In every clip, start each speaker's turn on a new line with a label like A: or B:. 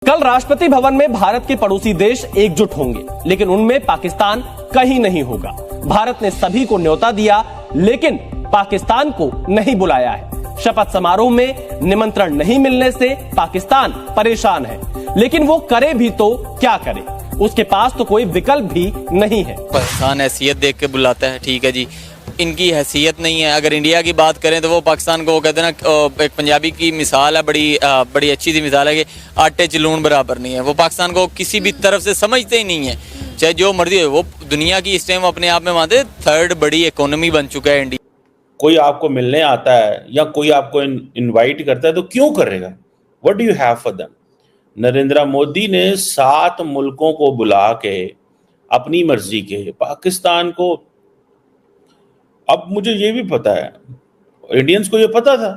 A: कल राष्ट्रपति भवन में भारत के पड़ोसी देश एकजुट होंगे, लेकिन उनमें पाकिस्तान कहीं नहीं होगा। भारत ने सभी को न्योता दिया, लेकिन पाकिस्तान को नहीं बुलाया है। शपथ समारोह में निमंत्रण नहीं मिलने से पाकिस्तान परेशान है, लेकिन वो करे भी तो क्या करे, उसके पास तो कोई विकल्प भी नहीं है।
B: पाकिस्तान हैसियत देख के बुलाता है, ठीक है जी, इनकी हैसियत नहीं है। अगर इंडिया की बात करें तो वो पाकिस्तान को कहते हैं ना, एक पंजाबी की मिसाल है, बड़ी अच्छी सी मिसाल है कि आटे च लून बराबर नहीं है। वो पाकिस्तान को किसी भी तरफ से समझते ही नहीं है, चाहे जो मर्जी हो। वो दुनिया की इस टाइम अपने आप में मानते थर्ड बड़ी इकोनॉमी बन चुका है इंडिया।
C: कोई आपको मिलने आता है या कोई आपको इनवाइट करता है तो क्यों करेगा? What do you have for them? Narendra Modi ने 7 मुल्कों को बुला के अपनी मर्जी के पाकिस्तान को, अब मुझे ये भी पता है, इंडियंस को ये पता था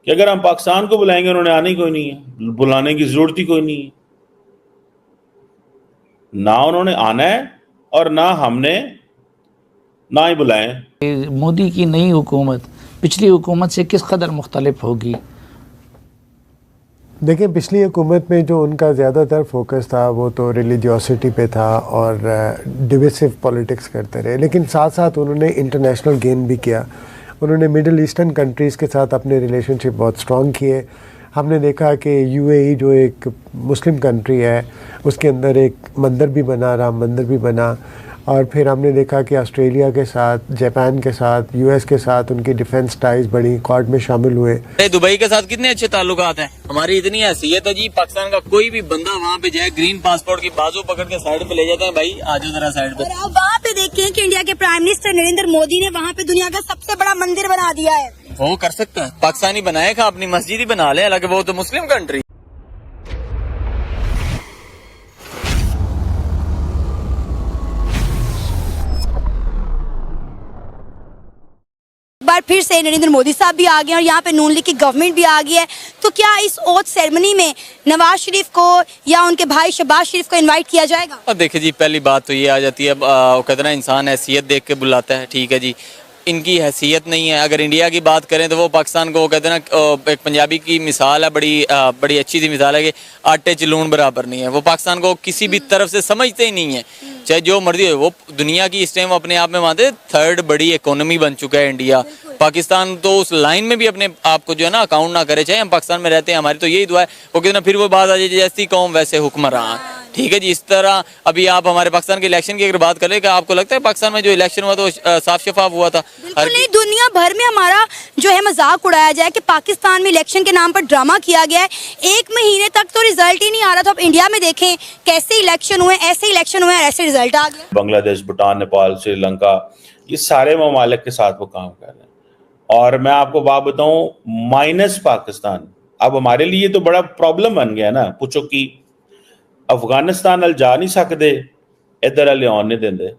C: कि अगर हम पाकिस्तान को बुलाएंगे उन्होंने आने कोई नहीं है, बुलाने की जरूरत ही कोई नहीं है। ना उन्होंने आना है और ना हमने ना ही बुलाएं।
D: मोदी की नई हुकूमत पिछली हुकूमत से किस कदर मुख्तलिफ होगी?
E: देखिए, पिछली हुकूमत में जो उनका ज़्यादातर फोकस था वो तो रिलीजियोसिटी पे था और डिविसिव पॉलिटिक्स करते रहे, लेकिन साथ साथ उन्होंने इंटरनेशनल गेन भी किया। उन्होंने मिडिल ईस्टर्न कंट्रीज़ के साथ अपने रिलेशनशिप बहुत स्ट्रॉन्ग किए। हमने देखा कि यूएई जो एक मुस्लिम कंट्री है उसके अंदर एक मंदिर भी बना, राम मंदिर भी बना। और फिर हमने देखा कि ऑस्ट्रेलिया के साथ, जापान के साथ, यूएस के साथ उनकी डिफेंस टाइज बड़ी, क्वाड में शामिल हुए।
B: दुबई के साथ कितने अच्छे ताल्लुकात हैं। हमारी इतनी हैसियत है जी, पाकिस्तान का कोई भी बंदा वहाँ पे जाए, ग्रीन पासपोर्ट की बाजू पकड़ के साइड पे ले जाते हैं, भाई आ जाओ जरा साइड पे।
F: और आप वहाँ पे देखें कि इंडिया के प्राइम मिनिस्टर नरेंद्र मोदी ने वहाँ पे दुनिया का सबसे बड़ा मंदिर बना दिया है।
B: वो कर सकते हैं, पाकिस्तानी बनाएगा, अपनी मस्जिद ही बना ले, हालांकि वो तो मुस्लिम कंट्री।
F: बार फिर से नरेंद्र मोदी साहब भी आ गए और यहाँ पे नून लीग की गवर्नमेंट भी आ गई है, तो क्या इस ओथ सेरेमनी में नवाज शरीफ को या उनके भाई शहबाज शरीफ को इनवाइट किया जाएगा?
B: और देखिए जी, पहली बात तो ये आ जाती है, कहते ना इंसान हैसियत देख के बुलाता है, ठीक है जी, इनकी हैसियत नहीं है। अगर इंडिया की बात करें तो वो पाकिस्तान को कहते हैं ना, एक पंजाबी की मिसाल है, बड़ी अच्छी सी मिसाल है कि आटे च लून बराबर नहीं है। वो पाकिस्तान को किसी भी तरफ से समझते ही नहीं है, चाहे जो मर्जी हो। वो दुनिया की इस टाइम अपने आप में मानते थर्ड बड़ी इकोनॉमी बन चुका है इंडिया। पाकिस्तान तो उस लाइन में भी अपने आप को जो है ना अकाउंट ना करे, चाहे हम पाकिस्तान में रहते हैं, हमारी तो यही दुआ है। वो कितना फिर वो बात आ जाए जैसी कौम वैसे हुक्मरान, ठीक है जी। इस तरह अभी आप हमारे पाकिस्तान के इलेक्शन की अगर बात करें, क्या आपको लगता है पाकिस्तान में जो इलेक्शन हुआ तो साफ शफाफ हुआ था?
F: नहीं, दुनिया भर में हमारा जो है मजाक उड़ाया जाए कि पाकिस्तान में इलेक्शन के नाम पर ड्रामा किया गया है। 1 महीने तक तो रिजल्ट ही नहीं आ रहा था। अब इंडिया में देखें कैसे इलेक्शन हुए, ऐसे इलेक्शन हुए, ऐसे रिजल्ट आ गए।
C: बांग्लादेश, भूटान, नेपाल, श्रीलंका, ये सारे ममालिक के साथ वो काम कर रहे हैं। और मैं आपको बात बताऊं, माइनस पाकिस्तान अब हमारे लिए तो बड़ा प्रॉब्लम बन गया ना। पूछो कि अफगानिस्तान अल जा नहीं सकते, इधर अल आने नहीं देंगे।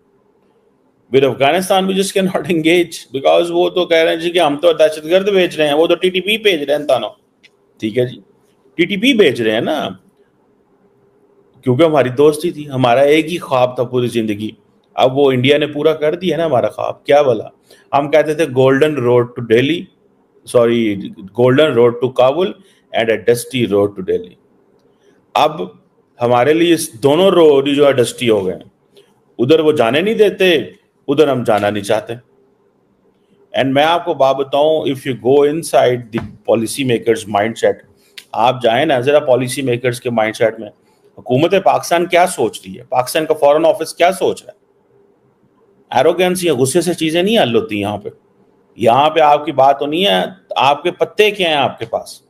C: With Afghanistan we just can not engage, because वो तो कह रहे हैं जी कि हम तो दहशतगर्द भेज रहे हैं, वो तो टीटीपी भेज रहे हैं तानो, ठीक है जी, टीटीपी भेज रहे हैं ना, क्योंकि हमारी दोस्ती थी, हमारा एक ही ख्वाब था पूरी जिंदगी। अब वो इंडिया ने पूरा कर दिया ना हमारा ख्वाब। क्या बोला? हम कहते थे golden road to Delhi, sorry golden road to Kabul and a dusty road to Delhi. अब हमारे लिए दोनों रोड जो है डस्टी हो गए। उधर वो जाने नहीं देते, उधर हम जाना नहीं चाहते। एंड मैं आपको बात बताऊं, if you go inside the policy makers mindset, आप जाएं ना जरा पॉलिसी मेकर्स के माइंडसेट में, हुकूमत पाकिस्तान क्या सोच रही है, पाकिस्तान का फॉरेन ऑफिस क्या सोच रहा है। एरोगेंस या गुस्से से चीजें नहीं हल होती यहाँ पे आपकी बात तो नहीं है, आपके पत्ते क्या हैं आपके पास।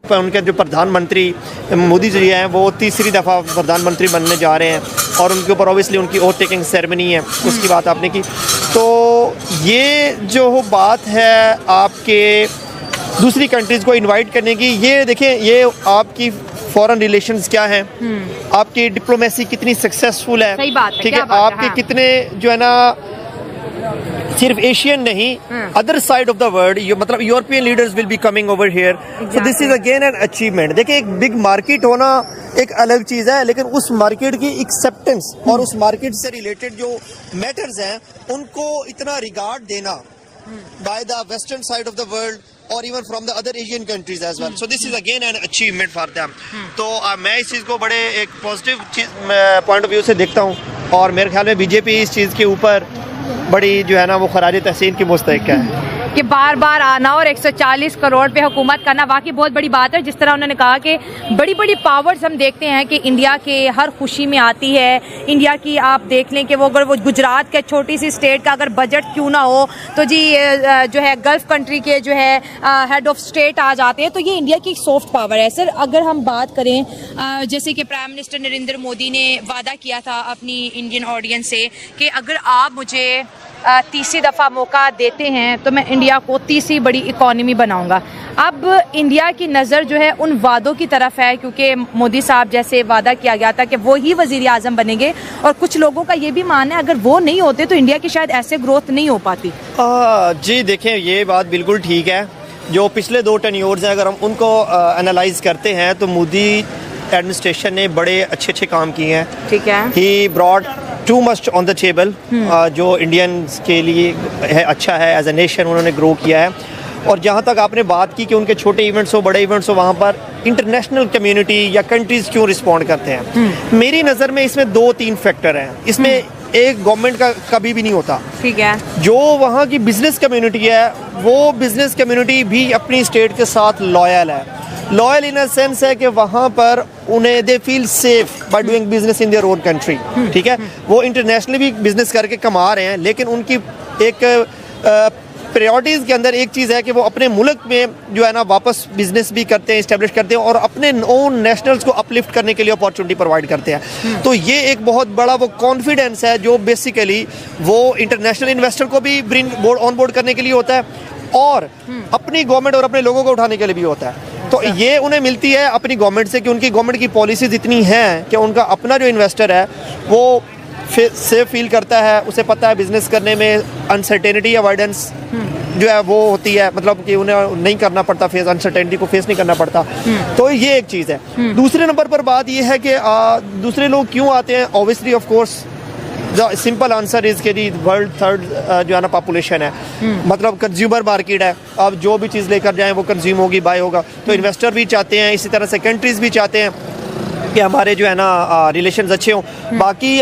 G: उनके जो प्रधानमंत्री मोदी जी हैं वो तीसरी दफ़ा प्रधानमंत्री बनने जा रहे हैं और उनके ऊपर ऑब्वियसली उनकी ओथ टेकिंग सेरेमनी है, उसकी बात आपने की। तो ये जो बात है आपके दूसरी कंट्रीज़ को इनवाइट करने की, ये देखें, ये आपकी फॉरेन रिलेशंस क्या हैं, आपकी डिप्लोमेसी कितनी सक्सेसफुल है,
H: सही बात है,
G: ठीक है, आपके कितने जो है ना सिर्फ एशियन नहीं, other side of the world, मतलब European leaders will be coming over here, so this is again an achievement. देखिए, एक बिग मार्केट होना एक अलग चीज़ है, लेकिन उस मार्केट की एक्सेप्टेंस और उस मार्केट से रिलेटेड जो मैटर्स हैं उनको इतना रिगार्ड देना by the western side of the world और even from the other Asian countries as well, so this is again an achievement for them. तो मैं इस चीज़ को बड़े एक पॉजिटिव पॉइंट ऑफ व्यू से देखता हूँ, और मेरे ख्याल में बीजेपी इस चीज़ के ऊपर बड़ी जो है ना वो खराज तहसीन की मुस्तहिक है
H: कि बार बार आना और 140 करोड़ पे हुकूमत करना वाकई बहुत बड़ी बात है। जिस तरह उन्होंने कहा कि बड़ी बड़ी पावर्स हम देखते हैं कि इंडिया के हर खुशी में आती है। इंडिया की आप देख लें कि वो अगर वो गुजरात के छोटी सी स्टेट का अगर बजट क्यों ना हो तो जी जो है गल्फ कंट्री के जो है हेड ऑफ स्टेट आ जाते हैं। तो ये इंडिया की सॉफ्ट पावर है सर। अगर हम बात करें जैसे कि प्राइम मिनिस्टर नरेंद्र मोदी ने वादा किया था अपनी इंडियन ऑडियंस से कि अगर आप मुझे तीसरी दफ़ा मौका देते हैं तो मैं इंडिया को तीसरी बड़ी इकॉनमी बनाऊंगा। अब इंडिया की नज़र जो है उन वादों की तरफ है, क्योंकि मोदी साहब जैसे वादा किया गया था कि वो ही वज़ीर आज़म बनेंगे, और कुछ लोगों का ये भी मानना है अगर वो नहीं होते तो इंडिया की शायद ऐसे ग्रोथ नहीं हो पाती।
G: जी देखें, ये बात बिल्कुल ठीक है। जो पिछले 2 टेन्योर्स हैं अगर हम उनको एनालाइज करते हैं तो मोदी एडमिनिस्ट्रेशन ने बड़े अच्छे काम किए हैं।
H: ठीक है,
G: he brought too much on the table, जो इंडियंस के लिए है अच्छा है, एज ए नेशन उन्होंने ग्रो किया है। और जहाँ तक आपने बात की कि उनके छोटे इवेंट्स हो बड़े इवेंट्स हो वहाँ पर इंटरनेशनल कम्युनिटी या कंट्रीज़ क्यों रिस्पॉन्ड करते हैं, मेरी नज़र में इसमें 2-3 फैक्टर हैं। इसमें एक गवर्नमेंट का कभी भी नहीं होता।
H: ठीक है,
G: जो वहाँ की बिजनेस कम्युनिटी है वो बिजनेस कम्युनिटी भी अपनी स्टेट के साथ लॉयल है। लॉयल इन अ सेंस है कि वहाँ पर उन्हें they feel safe by doing business in their own country. ठीक है, वो इंटरनेशनली भी बिजनेस करके कमा रहे हैं, लेकिन उनकी एक प्रायोरिटीज़ के अंदर एक चीज़ है कि वो अपने मुल्क में जो है ना वापस बिजनेस भी करते हैं, इस्टेब्लिश करते हैं, और अपने ओन नेशनल्स को अपलिफ्ट करने के लिए अपॉर्चुनिटी प्रोवाइड करते हैं। तो ये एक बहुत बड़ा वो कॉन्फिडेंस है जो बेसिकली वो इंटरनेशनल इन्वेस्टर को भी ब्रिंग ऑन बोर्ड करने के लिए होता है, और अपनी गवर्नमेंट और अपने लोगों को उठाने के लिए भी होता है। तो ये उन्हें मिलती है अपनी गवर्नमेंट से कि उनकी गवर्नमेंट की पॉलिसीज़ इतनी हैं कि उनका अपना जो इन्वेस्टर है वो सेफ फील करता है, उसे पता है बिजनेस करने में अनसर्टेनिटी अवॉइडेंस जो है वो होती है, मतलब कि उन्हें नहीं करना पड़ता फेस, अनसर्टेनिटी को फेस नहीं करना पड़ता। तो ये एक चीज़ है। दूसरे नंबर पर बात ये है कि दूसरे लोग क्यों आते हैं। Obviously of course the simple answer is कि वर्ल्ड 3rd जो है ना पॉपुलेशन है, मतलब कंज्यूमर मार्केट है। अब जो भी चीज़ लेकर जाएं वो कंज्यूम होगी, बाय होगा। तो इन्वेस्टर भी चाहते हैं, इसी तरह से कंट्रीज़ भी चाहते हैं कि हमारे जो है ना रिलेशंस अच्छे हों। बाकी